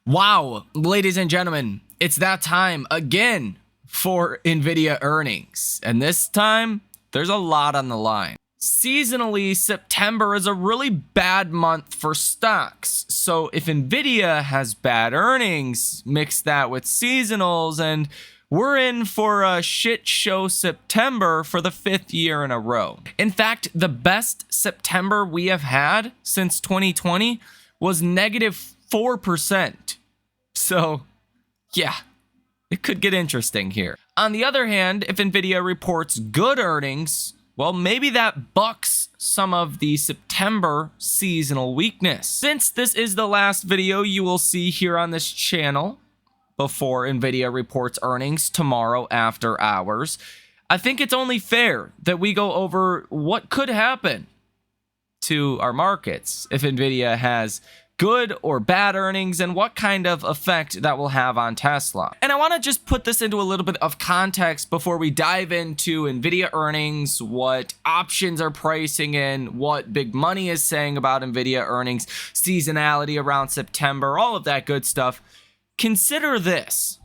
Wow, ladies and gentlemen, it's that time again for Nvidia earnings. And this time, there's a lot on the line. Seasonally, September is a really bad month for stocks. So if Nvidia has bad earnings, mix that with seasonals, and we're in for a shit show September for the 5th year in a row. In fact, the best September we have had since 2020 was negative 4%. So, yeah, it could get interesting here. On the other hand, if Nvidia reports good earnings, well, maybe that bucks some of the September seasonal weakness. Since this is the last video you will see here on this channel before Nvidia reports earnings tomorrow after hours, I think it's only fair that we go over what could happen to our markets if Nvidia has good or bad earnings and what kind of effect that will have on Tesla. And I want to just put this into a little bit of context before we dive into Nvidia earnings, what options are pricing in, what big money is saying about Nvidia earnings, seasonality around September, all of that good stuff. Consider this.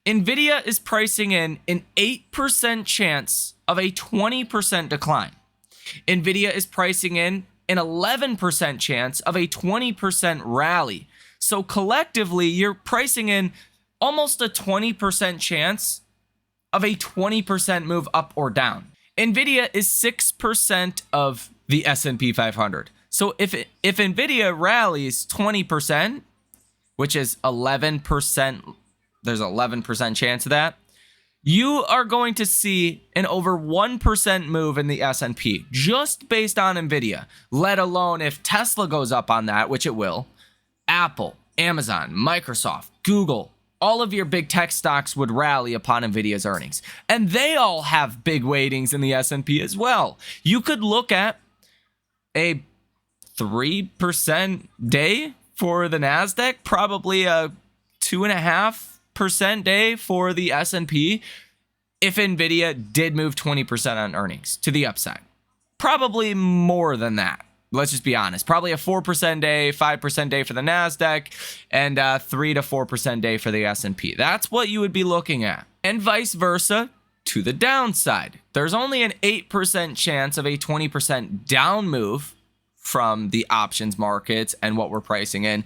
Nvidia is pricing in an 8% chance of a 20% decline. Nvidia is pricing in an 11% chance of a 20% rally. So collectively, you're pricing in almost a 20% chance of a 20% move up or down. Nvidia is 6% of the S&P 500. So if Nvidia rallies 20%, which is 11%, there's an 11% chance of that, you are going to see an over 1% move in the S&P just based on Nvidia, let alone if Tesla goes up on that, which it will. Apple, Amazon, Microsoft, Google, all of your big tech stocks would rally upon Nvidia's earnings. And they all have big weightings in the S&P as well. You could look at a 3% day for the NASDAQ, probably a 2.5% day for the S&P if Nvidia did move 20% on earnings to the upside. Probably more than that. Let's just be honest. Probably a 4% day, 5% day for the NASDAQ, and a 3 to 4% day for the S&P. That's what you would be looking at. And vice versa to the downside. There's only an 8% chance of a 20% down move from the options markets and what we're pricing in.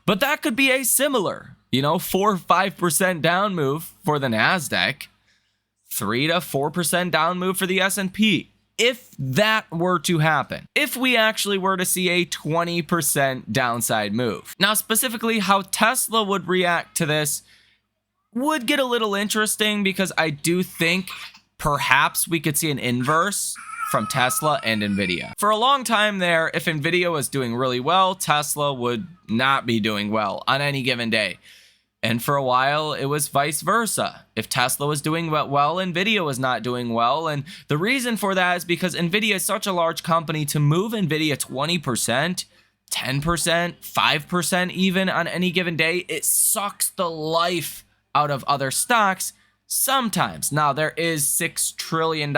But that could be a similar 4 or 5% down move for the NASDAQ, 3 to 4% down move for the S&P. If that were to happen, if we actually were to see a 20% downside move. Now, specifically how Tesla would react to this would get a little interesting because I do think perhaps we could see an inverse from Tesla and Nvidia. For a long time there, if Nvidia was doing really well, Tesla would not be doing well on any given day. And for a while, it was vice versa. If Tesla was doing well, Nvidia was not doing well. And the reason for that is because Nvidia is such a large company. To move Nvidia 20%, 10%, 5% even on any given day, it sucks the life out of other stocks sometimes. Now, there is $6 trillion,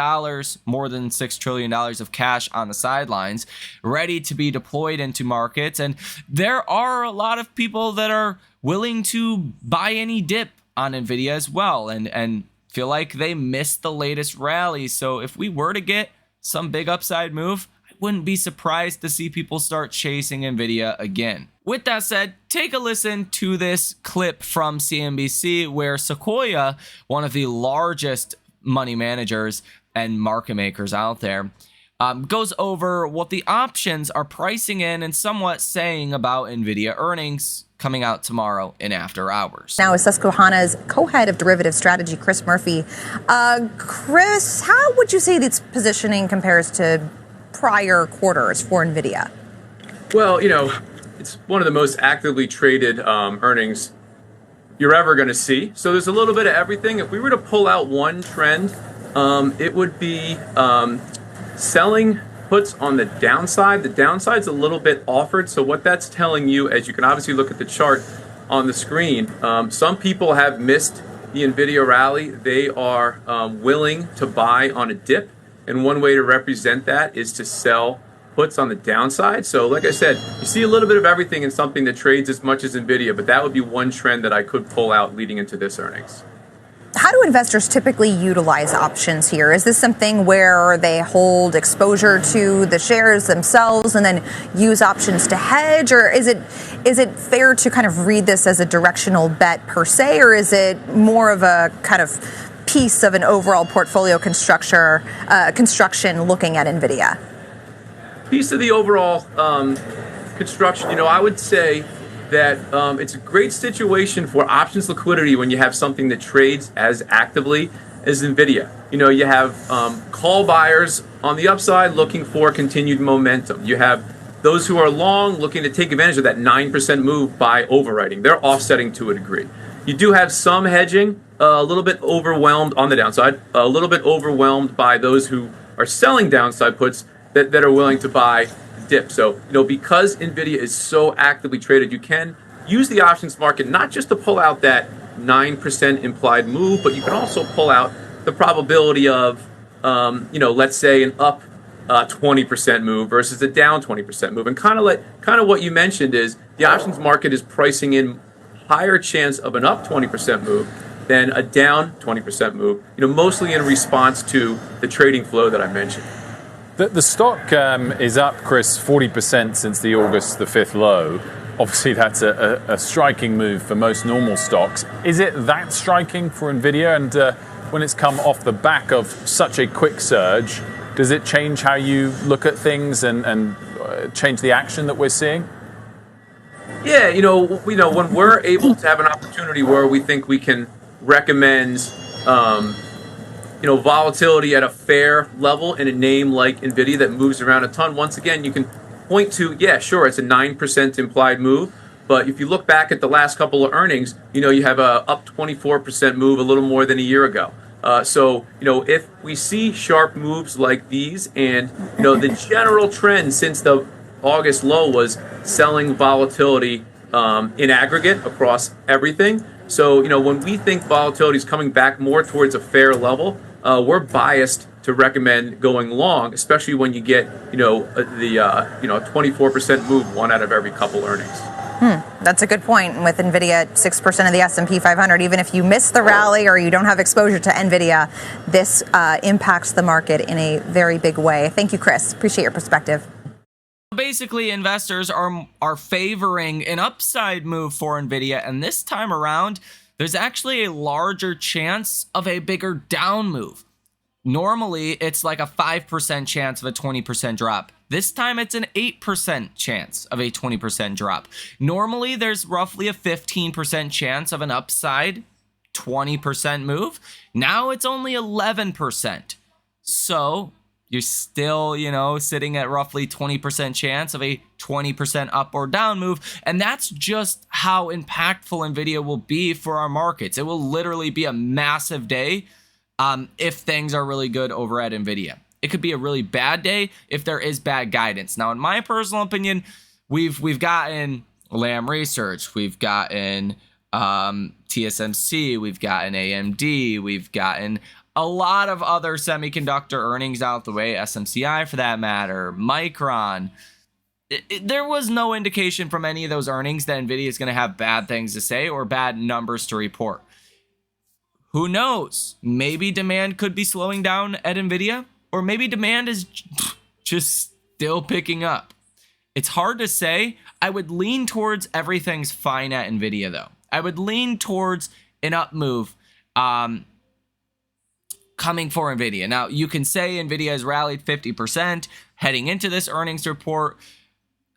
more than $6 trillion of cash on the sidelines, ready to be deployed into markets. And there are a lot of people that are willing to buy any dip on Nvidia as well and feel like they missed the latest rally. So if we were to get some big upside move, I wouldn't be surprised to see people start chasing Nvidia again. With that said, take a listen to this clip from CNBC where Sequoia, one of the largest money managers and market makers out there, goes over what the options are pricing in and somewhat saying about Nvidia earnings coming out tomorrow in after hours. Now is Susquehanna's co-head of derivative strategy, Chris Murphy. Chris, how would you say this positioning compares to prior quarters for Nvidia? Well, it's one of the most actively traded earnings you're ever going to see. So there's a little bit of everything. If we were to pull out one trend, it would be selling puts on the downside. The downside's a little bit offered. So what that's telling you, as you can obviously look at the chart on the screen, some people have missed the Nvidia rally. They are willing to buy on a dip. And one way to represent that is to sell puts on the downside. So like I said, you see a little bit of everything in something that trades as much as Nvidia, but that would be one trend that I could pull out leading into this earnings. How do investors typically utilize options here? Is this something where they hold exposure to the shares themselves and then use options to hedge? Or is it fair to kind of read this as a directional bet per se? Or is it more of a kind of piece of an overall portfolio construction looking at Nvidia? Piece of the overall construction, I would say that it's a great situation for options liquidity when you have something that trades as actively as Nvidia. You have call buyers on the upside looking for continued momentum. You have those who are long looking to take advantage of that 9% move by overwriting. They're offsetting to a degree. You do have some hedging, a little bit overwhelmed on the downside, a little bit overwhelmed by those who are selling downside puts that are willing to buy dip. So, because Nvidia is so actively traded, you can use the options market not just to pull out that 9% implied move, but you can also pull out the probability of, let's say an up 20% move versus a down 20% move. And kind of what you mentioned is the options market is pricing in higher chance of an up 20% move than a down 20% move, mostly in response to the trading flow that I mentioned. The stock is up, Chris, 40% since the August the 5th low. Obviously, that's a striking move for most normal stocks. Is it that striking for Nvidia? And when it's come off the back of such a quick surge, does it change how you look at things and change the action that we're seeing? Yeah, when we're able to have an opportunity where we think we can recommend volatility at a fair level in a name like Nvidia that moves around a ton. Once again, you can point to, yeah, sure, it's a 9% implied move, but if you look back at the last couple of earnings, you have a up 24% move a little more than a year ago. So if we see sharp moves like these, and the general trend since the August low was selling volatility in aggregate across everything. So when we think volatility is coming back more towards a fair level, we're biased to recommend going long, especially when you get the 24% move one out of every couple earnings. That's a good point. And with Nvidia at 6% of the S&P 500, even if you miss the rally or you don't have exposure to Nvidia, this impacts the market in a very big way. Thank you, Chris. Appreciate your perspective. Basically, investors are favoring an upside move for Nvidia, and this time around, there's actually a larger chance of a bigger down move. Normally, it's like a 5% chance of a 20% drop. This time, it's an 8% chance of a 20% drop. Normally, there's roughly a 15% chance of an upside 20% move. Now, it's only 11%. So, you're still, sitting at roughly 20% chance of a 20% up or down move. And that's just how impactful Nvidia will be for our markets. It will literally be a massive day if things are really good over at Nvidia. It could be a really bad day if there is bad guidance. Now, in my personal opinion, we've gotten Lam Research, we've gotten TSMC, we've gotten AMD, we've gotten a lot of other semiconductor earnings out the way, SMCI for that matter, Micron. There was no indication from any of those earnings that Nvidia is going to have bad things to say or bad numbers to report. Who knows? Maybe demand could be slowing down at Nvidia, or maybe demand is just still picking up. It's hard to say. I would lean towards everything's fine at Nvidia, though. I would lean towards an up move coming for Nvidia. Now, you can say Nvidia has rallied 50% heading into this earnings report,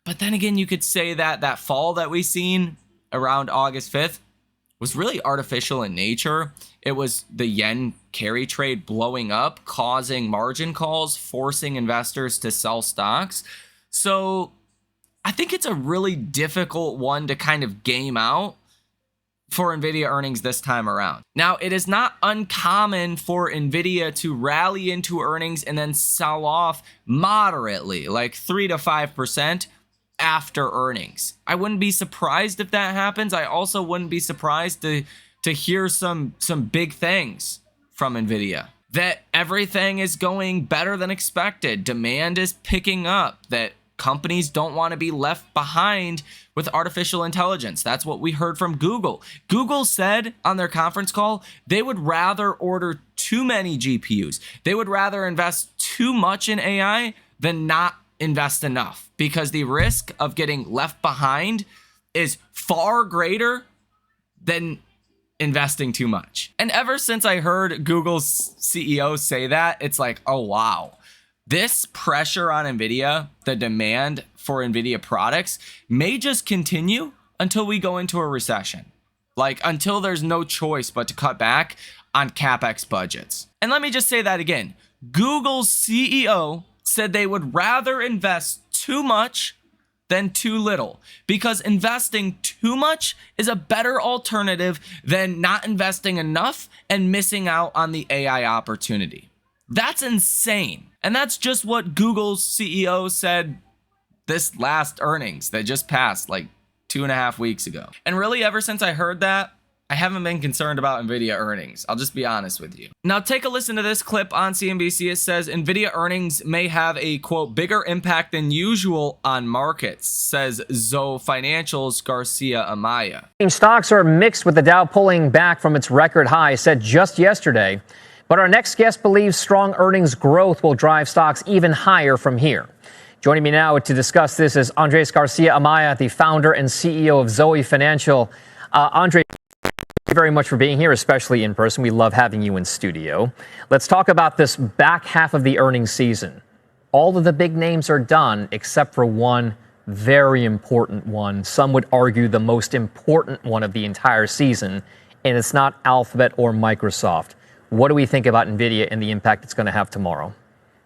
but then again, you could say that that fall that we seen around August 5th was really artificial in nature. It was the yen carry trade blowing up, causing margin calls, forcing investors to sell stocks. So I think it's a really difficult one to kind of game out for Nvidia earnings this time around. Now, it is not uncommon for Nvidia to rally into earnings and then sell off moderately, like 3 to 5% after earnings. I wouldn't be surprised if that happens. I also wouldn't be surprised to hear some big things from Nvidia. that everything is going better than expected. Demand is picking up, that companies don't want to be left behind with artificial intelligence. That's what we heard from Google. Google said on their conference call, they would rather order too many GPUs. They would rather invest too much in AI than not invest enough, because the risk of getting left behind is far greater than investing too much. And ever since I heard Google's CEO say that, it's like, oh wow, this pressure on Nvidia, the demand for Nvidia products, may just continue until we go into a recession. Like, until there's no choice but to cut back on CapEx budgets. And let me just say that again. Google's CEO said they would rather invest too much than too little, because investing too much is a better alternative than not investing enough and missing out on the AI opportunity. That's insane. And that's just what Google's CEO said this last earnings that just passed like 2.5 weeks ago. And really, ever since I heard that, I haven't been concerned about Nvidia earnings. I'll just be honest with you. Now take a listen to this clip on CNBC. It says Nvidia earnings may have a, quote, bigger impact than usual on markets, says Zoe Financial's Garcia Amaya. Stocks are mixed, with the Dow pulling back from its record high set just yesterday. But our next guest believes strong earnings growth will drive stocks even higher from here. Joining me now to discuss this is Andres Garcia Amaya, the founder and CEO of Zoe Financial. Andre, thank you very much for being here, especially in person. We love having you in studio. Let's talk about this back half of the earnings season. All of the big names are done except for one very important one. Some would argue the most important one of the entire season, and it's not Alphabet or Microsoft. What do we think about Nvidia and the impact it's going to have tomorrow?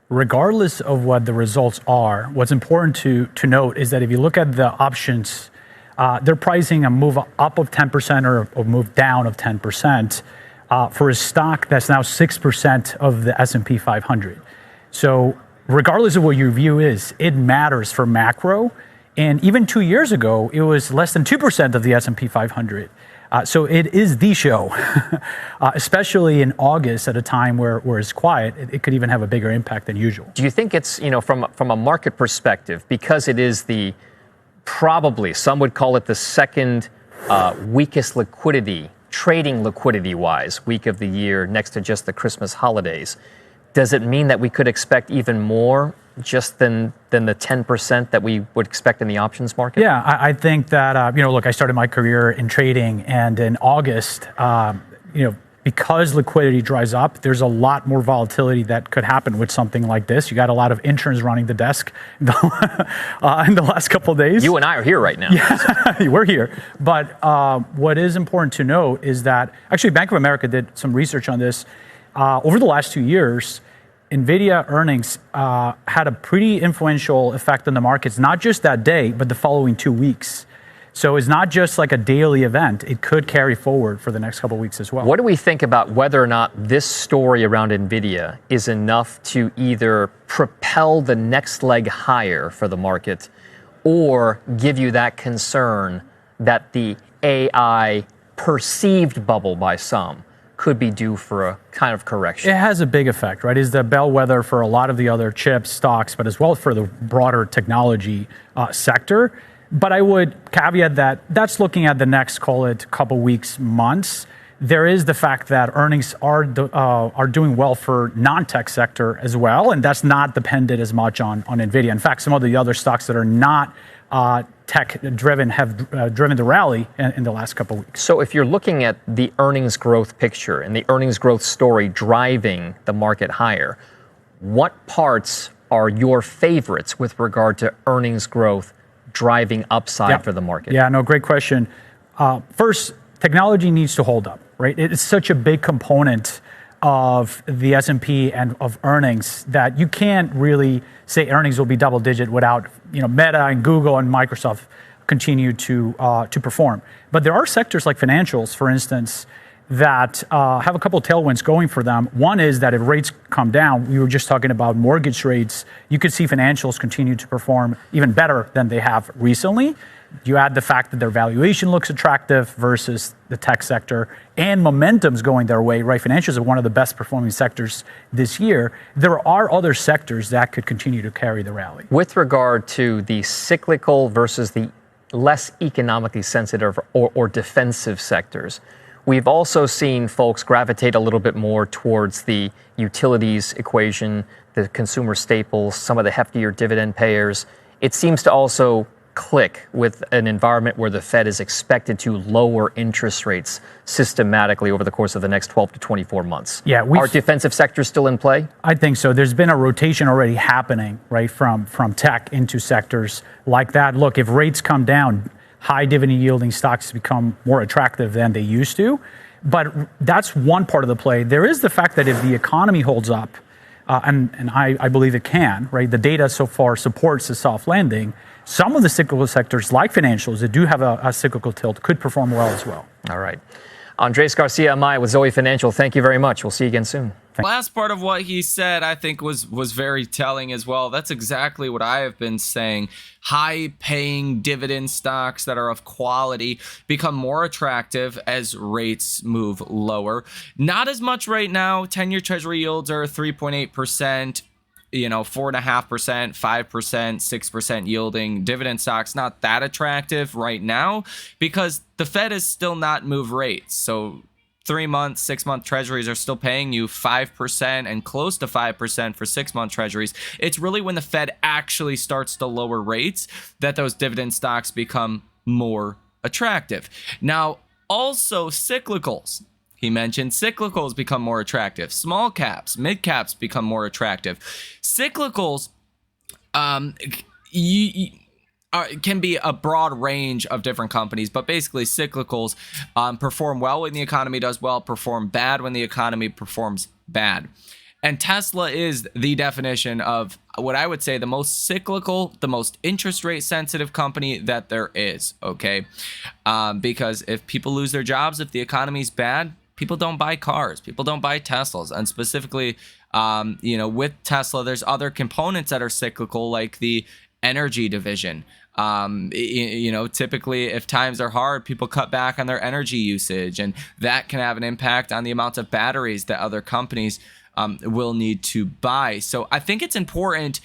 Regardless of what the results are, what's important to note is that if you look at the options, they're pricing a move up of 10% or a move down of 10% for a stock that's now 6% of the S&P 500. So regardless of what your view is, it matters for macro. And even 2 years ago, it was less than 2% of the S&P 500. So it is the show, especially in August at a time where it's quiet. It could even have a bigger impact than usual. Do you think it's, from a market perspective, because it is the probably, some would call it the second weakest liquidity, trading liquidity-wise, week of the year next to just the Christmas holidays, does it mean that we could expect even more just than the 10% that we would expect in the options market? Yeah, I think that, look, I started my career in trading, and in August, because liquidity dries up, there's a lot more volatility that could happen with something like this. You got a lot of interns running the desk in the last couple of days. You and I are here right now. Yeah, we're here. But what is important to note is that actually Bank of America did some research on this. Over the last 2 years, Nvidia earnings had a pretty influential effect on the markets, not just that day, but the following 2 weeks. So it's not just like a daily event. It could carry forward for the next couple of weeks as well. What do we think about whether or not this story around Nvidia is enough to either propel the next leg higher for the market or give you that concern that the AI perceived bubble by some could be due for a kind of correction? It has a big effect, right? It's the bellwether for a lot of the other chip stocks, but as well for the broader technology sector. But I would caveat that that's looking at the next, call it, couple weeks, months. There is the fact that earnings are doing well for non-tech sector as well, and that's not dependent as much on Nvidia. In fact, some of the other stocks that are not tech-driven have driven the rally in the last couple of weeks. So if you're looking at the earnings growth picture and the earnings growth story driving the market higher, what parts are your favorites with regard to earnings growth driving upside for the market? Yeah, no, great question. First, technology needs to hold up, right? It's such a big component of the S&P and of earnings that you can't really say earnings will be double digit without, Meta and Google and Microsoft continue to perform. But there are sectors like financials, for instance, that have a couple of tailwinds going for them. One is that if rates come down, we were just talking about mortgage rates, you could see financials continue to perform even better than they have recently. You add the fact that their valuation looks attractive versus the tech sector, and momentum's going their way, right? Financials are one of the best performing sectors this year. There are other sectors that could continue to carry the rally. With regard to the cyclical versus the less economically sensitive or defensive sectors, we've also seen folks gravitate a little bit more towards the utilities equation, the consumer staples, some of the heftier dividend payers. It seems to also click with an environment where the Fed is expected to lower interest rates systematically over the course of the next 12 to 24 months. Yeah, are defensive sectors still in play? I think so. There's been a rotation already happening, right, from tech into sectors like that. Look, if rates come down, high dividend yielding stocks become more attractive than they used to. But that's one part of the play. There is the fact that if the economy holds up, and I believe it can, right? The data so far supports a soft landing. Some of the cyclical sectors, like financials, that do have a cyclical tilt, could perform well as well. All right. Andres Garcia Amaya with Zoe Financial, thank you very much. We'll see you again soon. Last part of what he said, I think, was very telling as well. That's exactly what I have been saying. High-paying dividend stocks that are of quality become more attractive as rates move lower. Not as much right now. 10-year Treasury yields are 3.8%. 4.5%, 5%, 6% yielding dividend stocks, not that attractive right now because the Fed has still not moved rates. So 3-month, 6-month treasuries are still paying you 5% and close to 5% for 6-month treasuries. It's really when the Fed actually starts to lower rates that those dividend stocks become more attractive. Now, also cyclicals. He mentioned cyclicals become more attractive. Small caps, mid caps become more attractive. Cyclicals can be a broad range of different companies, but basically cyclicals perform well when the economy does well, perform bad when the economy performs bad. And Tesla is the definition of what I would say the most cyclical, the most interest rate sensitive company that there is, okay? Because if people lose their jobs, if the economy's bad, people don't buy cars, people don't buy Teslas. And specifically, with Tesla, there's other components that are cyclical, like the energy division. Typically if times are hard, people cut back on their energy usage, and that can have an impact on the amount of batteries that other companies will need to buy. So I think it's important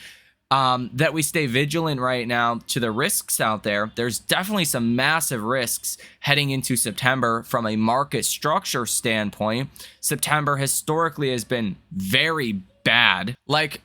that we stay vigilant right now to the risks out there. There's definitely some massive risks heading into September from a market structure standpoint. September historically has been very bad. Like,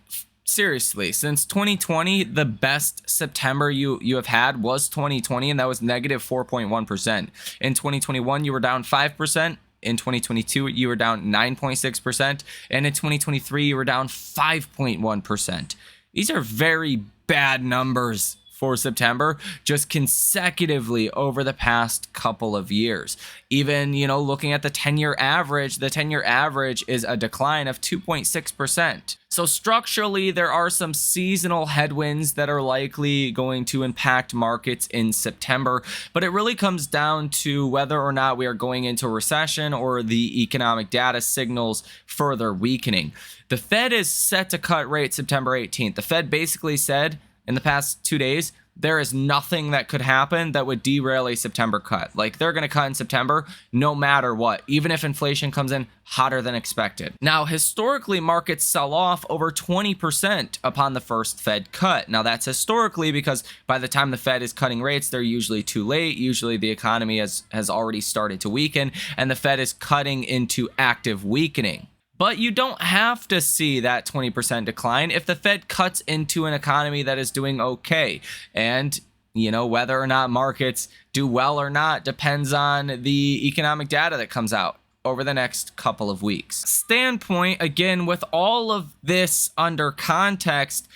seriously, since 2020, the best September you have had was 2020, and that was negative 4.1%. In 2021, you were down 5%. In 2022, you were down 9.6%. And in 2023, you were down 5.1%. These are very bad numbers for September, just consecutively over the past couple of years. Even, looking at the 10-year average is a decline of 2.6%. So structurally, there are some seasonal headwinds that are likely going to impact markets in September, but it really comes down to whether or not we are going into a recession or the economic data signals further weakening. The Fed is set to cut rates September 18th. The Fed basically said in the past 2 days, there is nothing that could happen that would derail a September cut. Like, they're going to cut in September no matter what, even if inflation comes in hotter than expected. Now, historically, markets sell off over 20% upon the first Fed cut. Now, that's historically because by the time the Fed is cutting rates, they're usually too late. Usually the economy has already started to weaken, and the Fed is cutting into active weakening. But you don't have to see that 20% decline if the Fed cuts into an economy that is doing okay. And, whether or not markets do well or not depends on the economic data that comes out over the next couple of weeks. Standpoint, again, with all of this under context,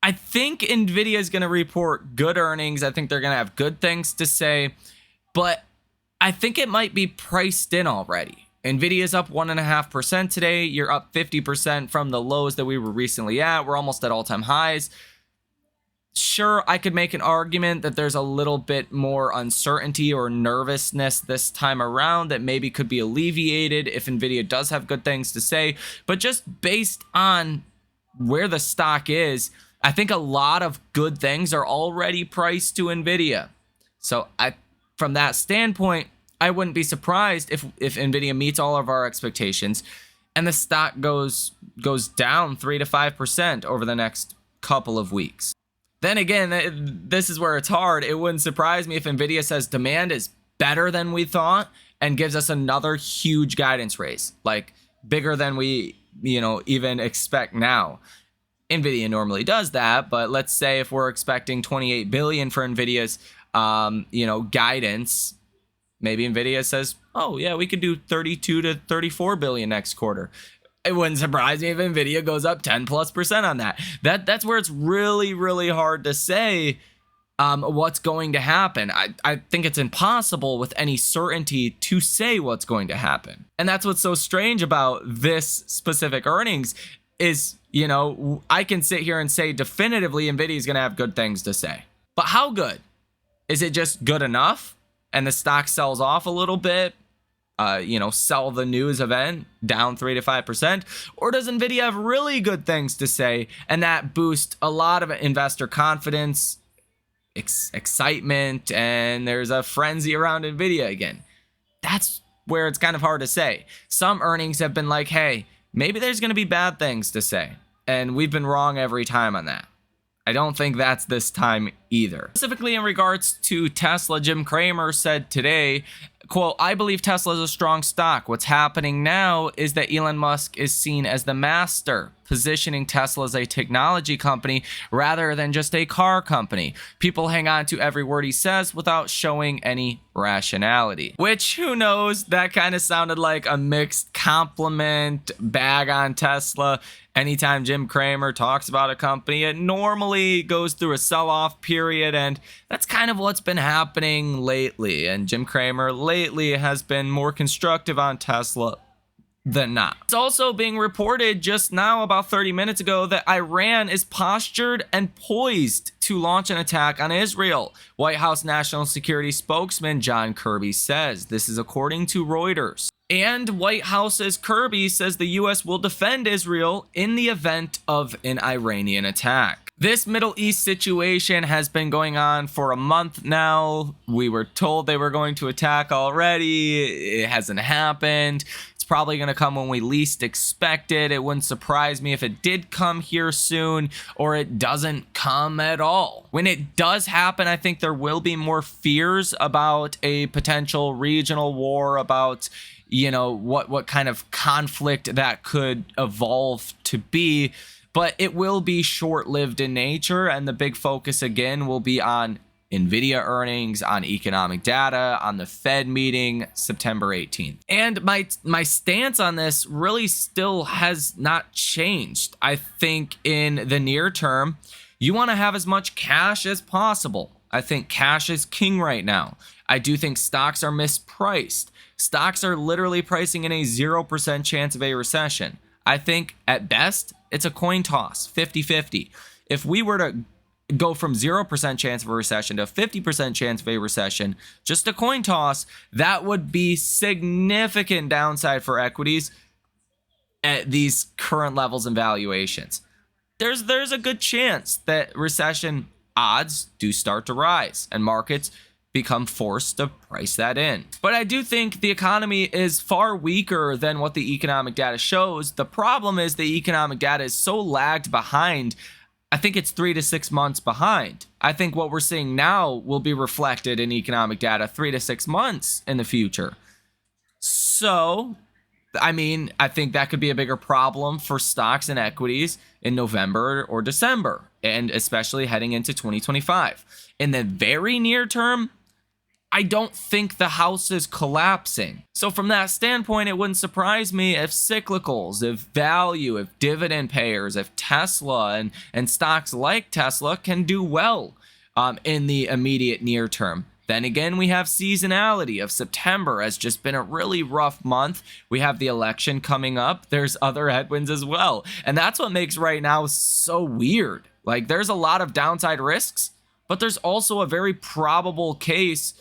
I think Nvidia is going to report good earnings. I think they're going to have good things to say, but I think it might be priced in already. Nvidia is up 1.5% today. You're up 50% from the lows that we were recently at. We're almost at all-time highs. Sure, I could make an argument that there's a little bit more uncertainty or nervousness this time around that maybe could be alleviated if Nvidia does have good things to say. But just based on where the stock is, I think a lot of good things are already priced to Nvidia. So from that standpoint, I wouldn't be surprised if Nvidia meets all of our expectations and the stock goes down 3 to 5% over the next couple of weeks. Then again, this is where it's hard. It wouldn't surprise me if Nvidia says demand is better than we thought and gives us another huge guidance raise, like bigger than we, even expect now. Nvidia normally does that, but let's say if we're expecting 28 billion for Nvidia's, guidance, maybe Nvidia says, oh yeah, we could do 32 to 34 billion next quarter. It wouldn't surprise me if Nvidia goes up 10+% on that. That's where it's really, really hard to say what's going to happen. I think it's impossible with any certainty to say what's going to happen. And that's what's so strange about this specific earnings is, I can sit here and say definitively Nvidia is going to have good things to say. But how good? Is it just good enough and the stock sells off a little bit? Sell the news event down 3 to 5%? Or does Nvidia have really good things to say and that boosts a lot of investor confidence, excitement, and there's a frenzy around Nvidia again? That's where it's kind of hard to say. Some earnings have been like, hey, maybe there's going to be bad things to say. And we've been wrong every time on that. I don't think that's this time either. Specifically in regards to Tesla, Jim Cramer said today, quote, I believe Tesla is a strong stock. What's happening now is that Elon Musk is seen as the master, positioning Tesla as a technology company rather than just a car company. People hang on to every word he says without showing any rationality. Which, who knows, that kind of sounded like a mixed compliment bag on Tesla. Anytime Jim Cramer talks about a company, it normally goes through a sell-off period, and that's kind of what's been happening lately. And Jim Cramer lately has been more constructive on Tesla than not. It's also being reported just now, about 30 minutes ago, that Iran is postured and poised to launch an attack on Israel. White House National Security spokesman John Kirby says. This is according to Reuters. And White House's Kirby says the U.S. will defend Israel in the event of an Iranian attack. This Middle East situation has been going on for a month now. We were told they were going to attack already. It hasn't happened. It's probably going to come when we least expect it. It wouldn't surprise me if it did come here soon or it doesn't come at all. When it does happen, I think there will be more fears about a potential regional war, about what kind of conflict that could evolve to be, but it will be short-lived in nature, and the big focus again will be on Nvidia earnings, on economic data, on the Fed meeting September 18th. And my stance on this really still has not changed. I think in the near term, you want to have as much cash as possible. I think cash is king right now. I do think stocks are mispriced. Stocks are literally pricing in a 0% chance of a recession. I think at best, it's a coin toss, 50-50. If we were to go from 0% chance of a recession to 50% chance of a recession, just a coin toss, that would be significant downside for equities at these current levels and valuations. There's a good chance that recession odds do start to rise and markets become forced to price that in. But I do think the economy is far weaker than what the economic data shows. The problem is the economic data is so lagged behind. I think it's 3 to 6 months behind. I think what we're seeing now will be reflected in economic data 3 to 6 months in the future. So, I think that could be a bigger problem for stocks and equities in November or December, and especially heading into 2025. In the very near term, I don't think the house is collapsing. So from that standpoint, it wouldn't surprise me if cyclicals, if value, if dividend payers, if Tesla and stocks like Tesla can do well in the immediate near term. Then again, we have seasonality of September has just been a really rough month. We have the election coming up. There's other headwinds as well. And that's what makes right now so weird. Like, there's a lot of downside risks, but there's also a very probable case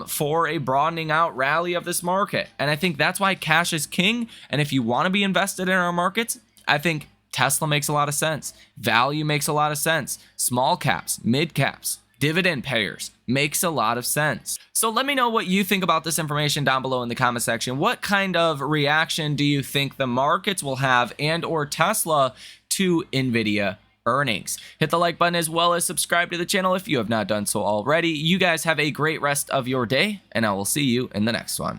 for a broadening out rally of this market. And I think that's why cash is king. And if you want to be invested in our markets, I think Tesla makes a lot of sense. Value makes a lot of sense. Small caps, mid caps, dividend payers. Makes a lot of sense. So let me know what you think about this information down below in the comment section. What kind of reaction do you think the markets will have and or Tesla to Nvidia earnings? Hit the like button as well as subscribe to the channel if you have not done so already. You guys have a great rest of your day, and I will see you in the next one.